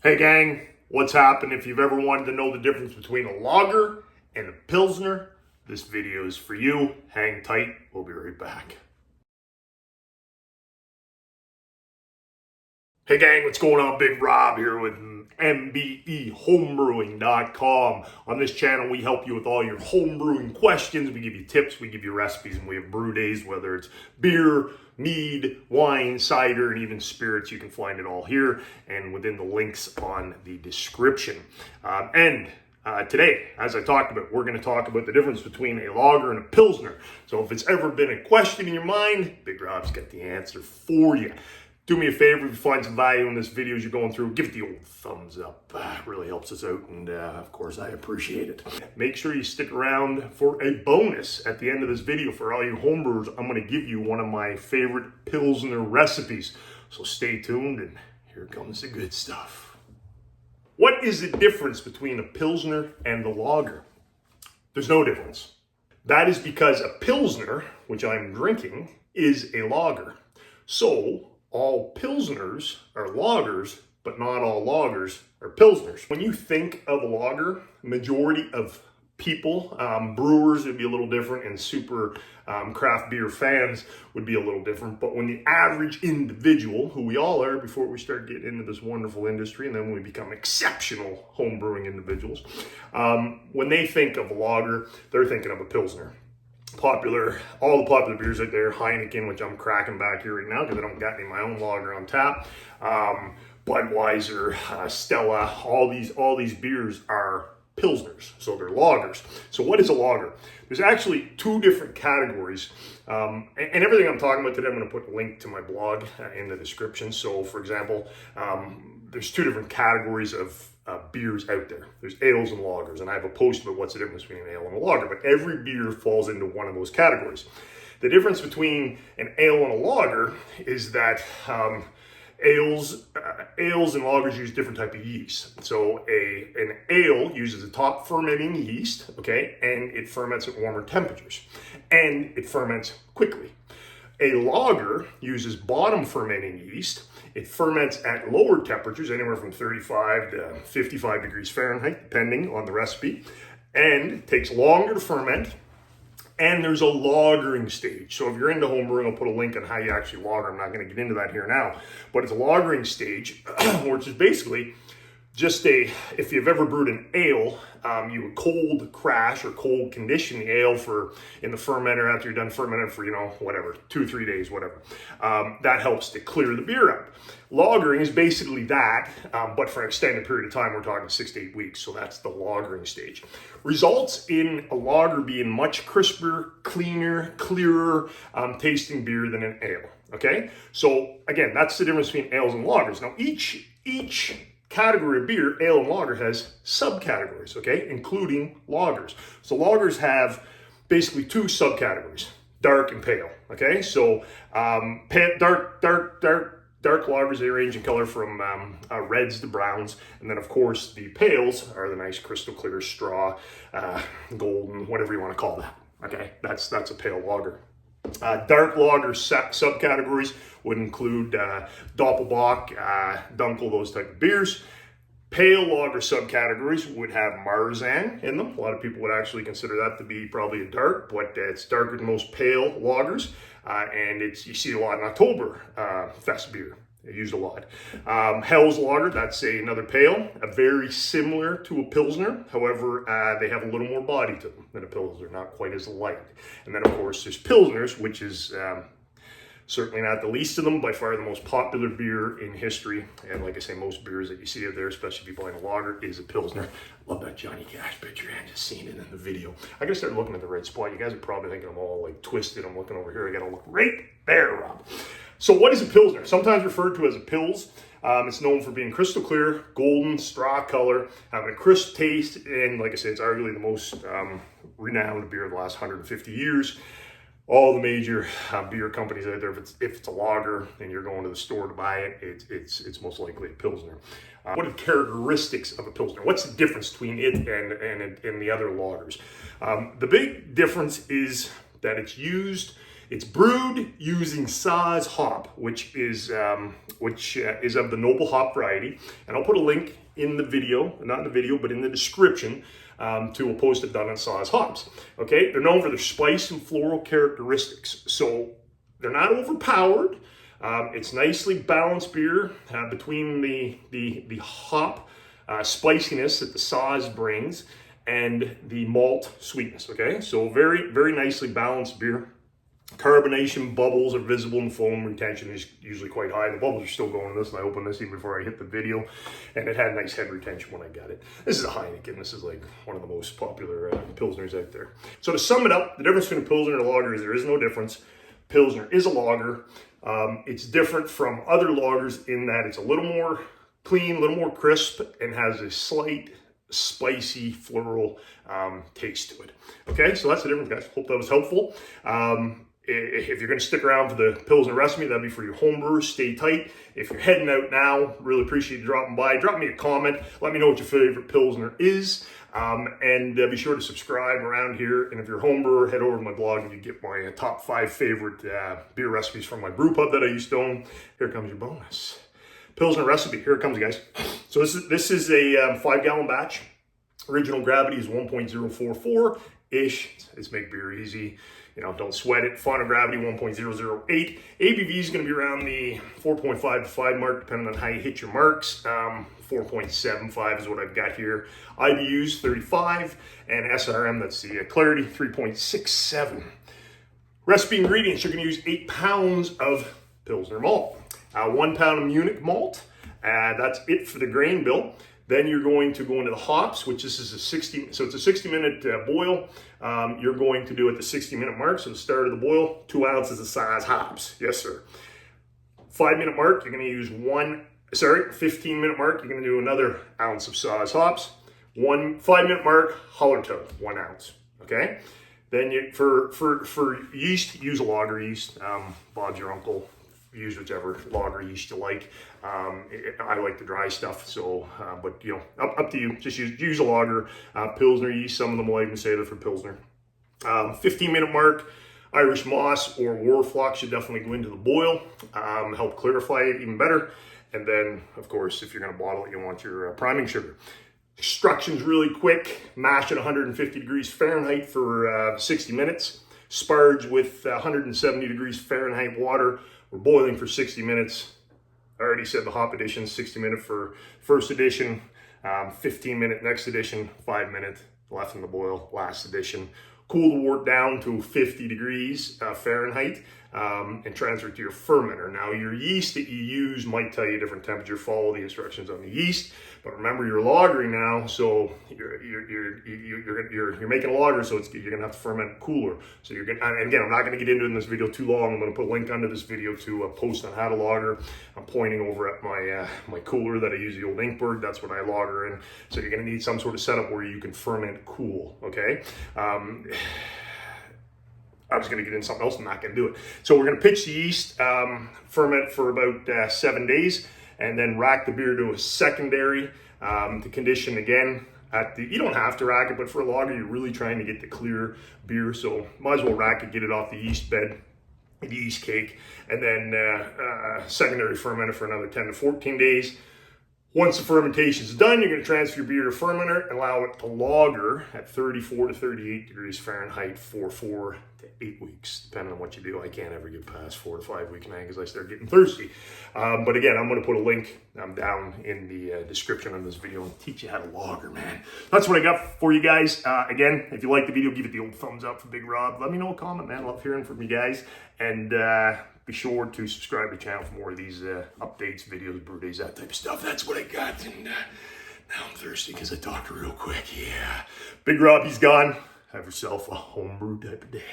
Hey gang, what's happening? If you've ever wanted to know the difference between a lager and a Pilsner, this video is for you. Hang tight, we'll be right back. Hey gang, what's going on? Big Rob here with MBEHomebrewing.com. On this channel, we help you with all your homebrewing questions. We give you tips, we give you recipes, and we have brew days, whether it's beer, mead, wine, cider, and even spirits. You can find it all here and within the links on the description. Today, as I talked about, we're going to talk about the difference between a lager and a Pilsner. So if it's ever been a question in your mind, Big Rob's got the answer for you. Do me a favor, if you find some value in this video as you're going through, give it the old thumbs up. It really helps us out, and of course, I appreciate it. Make sure you stick around for a bonus at the end of this video. For all you homebrewers, I'm going to give you one of my favorite Pilsner recipes. So stay tuned, and here comes the good stuff. What is the difference between a Pilsner and a lager? There's no difference. That is because a Pilsner, which I'm drinking, is a lager. So all Pilsners are lagers, but not all lagers are Pilsners. When you think of a lager, majority of people, brewers would be a little different, and super craft beer fans would be a little different. But when the average individual, who we all are before we start getting into this wonderful industry, and then when we become exceptional home brewing individuals, when they think of a lager, they're thinking of a Pilsner. All the popular beers out there, Heineken, which I'm cracking back here right now because I don't got any of my own lager on tap. Budweiser, Stella, all these beers are Pilsners, so they're lagers. So what is a lager? There's actually two different categories, and everything I'm talking about today, I'm going to put a link to my blog in the description. So for example, there's two different categories of beers out there. There's ales and lagers, and I have a post about what's the difference between an ale and a lager, but every beer falls into one of those categories. The difference between an ale and a lager is that ales and lagers use different type of yeast. So an ale uses a top fermenting yeast, okay, and it ferments at warmer temperatures, and it ferments quickly. A lager uses bottom fermenting yeast. It ferments at lower temperatures, anywhere from 35 to 55 degrees Fahrenheit, depending on the recipe, and takes longer to ferment. And there's a lagering stage. So if you're into homebrewing, I'll put a link on how you actually lager. I'm not going to get into that here now, but it's a lagering stage, which is basically just if you've ever brewed an ale, you would cold crash or cold condition the ale in the fermenter after you're done fermenting for, 2-3 days, whatever. That helps to clear the beer out. Lagering is basically that, but for an extended period of time, we're talking 6 to 8 weeks. So that's the lagering stage. Results in a lager being much crisper, cleaner, clearer tasting beer than an ale. Okay. So again, that's the difference between ales and lagers. Now each category of beer, ale and lager, has subcategories, okay, including lagers. So lagers have basically two subcategories, dark and pale, okay? So dark lagers, they range in color from reds to browns, and then of course the pales are the nice crystal clear straw, golden, whatever you want to call that, okay? That's a pale lager. Dark lager subcategories would include Doppelbock, Dunkel, those type of beers. Pale lager subcategories would have Marzen in them. A lot of people would actually consider that to be probably a dark, but it's darker than most pale lagers, and you see a lot in October Fest beer. They used a lot. Hell's Lager, that's another pale, very similar to a Pilsner. However, they have a little more body to them than a Pilsner, not quite as light. And then, of course, there's Pilsners, which is certainly not the least of them, by far the most popular beer in history. And like I say, most beers that you see out there, especially if you're buying a lager, is a Pilsner. Love that Johnny Cash picture, and just seeing it in the video. I gotta start looking at the right spot. You guys are probably thinking I'm all like twisted. I'm looking over here. I gotta look right there, Rob. So what is a Pilsner? Sometimes referred to as a Pils. It's known for being crystal clear, golden, straw color, having a crisp taste, and like I said, it's arguably the most renowned beer of the last 150 years. All the major beer companies out there, if it's a lager and you're going to the store to buy it, it's most likely a Pilsner. What are the characteristics of a Pilsner? What's the difference between it and the other lagers? The big difference is that it's used It's brewed using Saaz hop, which is of the noble hop variety. And I'll put a link in the video, not in the video, but in the description, to a post I've done on Saaz hops. Okay, they're known for their spice and floral characteristics. So they're not overpowered. It's nicely balanced beer between the hop spiciness that the Saaz brings and the malt sweetness. Okay, so very, very nicely balanced beer. Carbonation bubbles are visible and foam retention is usually quite high. The bubbles are still going in this, and I opened this even before I hit the video, and it had nice head retention when I got it. This is a Heineken. This is like one of the most popular Pilsners out there. So to sum it up, the difference between a Pilsner and a lager is there is no difference. Pilsner is a lager. It's different from other lagers in that it's a little more clean, a little more crisp, and has a slight spicy floral taste to it. Okay, so that's the difference, guys. Hope that was helpful. If you're going to stick around for the Pilsner recipe, that'd be for your homebrewers. Stay tight. If you're heading out now, really appreciate you dropping by. Drop me a comment. Let me know what your favorite Pilsner is. And be sure to subscribe around here. And if you're a homebrewer, head over to my blog and you get my top 5 favorite beer recipes from my brew pub that I used to own. Here comes your bonus. Pilsner recipe. Here it comes, guys. So this is a 5-gallon batch. Original gravity is 1.044-ish. It's make beer easy. You know, don't sweat it. Final gravity 1.008. ABV is going to be around the 4.5 to 5 mark, depending on how you hit your marks. 4.75 is what I've got here. IBUs 35, and SRM, that's the clarity, 3.67. Recipe ingredients: you're going to use 8 pounds of Pilsner malt, 1 pound of Munich malt. That's it for the grain bill. Then you're going to go into the hops, which this is it's a 60-minute boil. You're going to do at the 60-minute mark, so the start of the boil, 2 ounces of Saaz hops. Yes, sir. 5-minute mark, you're going to use 15-minute mark, you're going to do another ounce of Saaz hops. 5-minute mark, Hallertau, 1 ounce. Okay. Then for yeast, use a lager yeast. Bob's your uncle. Use whichever lager yeast you like. I like the dry stuff, so but you know, up to you. Just use a lager. Pilsner yeast, some of them will even say that for Pilsner. 15-minute mark, Irish moss or Warflock should definitely go into the boil, help clarify it even better. And then, of course, if you're going to bottle it, you want your priming sugar. Instructions really quick: mash at 150 degrees Fahrenheit for 60 minutes. Sparge with 170 degrees Fahrenheit water. We're boiling for 60 minutes. I already said the hop edition, 60-minute for first edition, 15-minute next edition, 5-minute left in the boil, last edition. Cool the wort down to 50 degrees Fahrenheit and transfer it to your fermenter. Now, your yeast that you use might tell you a different temperature. Follow the instructions on the yeast. But remember, you're lagering now, so you're making a lager, so you're gonna have to ferment cooler. So you're gonna, and again, I'm not gonna get into it in this video too long. I'm gonna put a link under this video to a post on how to lager. I'm pointing over at my cooler that I use, the old Inkberg. That's what I lager in. So you're gonna need some sort of setup where you can ferment cool. Okay. I was going to get in something else, I'm not going to do it. So we're going to pitch the yeast, ferment for about 7 days, and then rack the beer to a secondary to condition again. You don't have to rack it, but for a lager, you're really trying to get the clear beer, so might as well rack it, get it off the yeast bed, the yeast cake, and then secondary ferment it for another 10 to 14 days. Once the fermentation is done, you're going to transfer your beer to fermenter and allow it to lager at 34 to 38 degrees Fahrenheit for 4 to 8 weeks, depending on what you do. I can't ever get past 4 to 5 weeks now because I start getting thirsty. But again, I'm going to put a link down in the description of this video and teach you how to lager, man. That's what I got for you guys. Again, if you like the video, give it the old thumbs up for Big Rob. Let me know a comment, man. I love hearing from you guys. And be sure to subscribe to the channel for more of these updates, videos, brew days, that type of stuff. That's what I got. And now I'm thirsty because I talked real quick. Yeah. Big Rob, he's gone. Have yourself a homebrew type of day.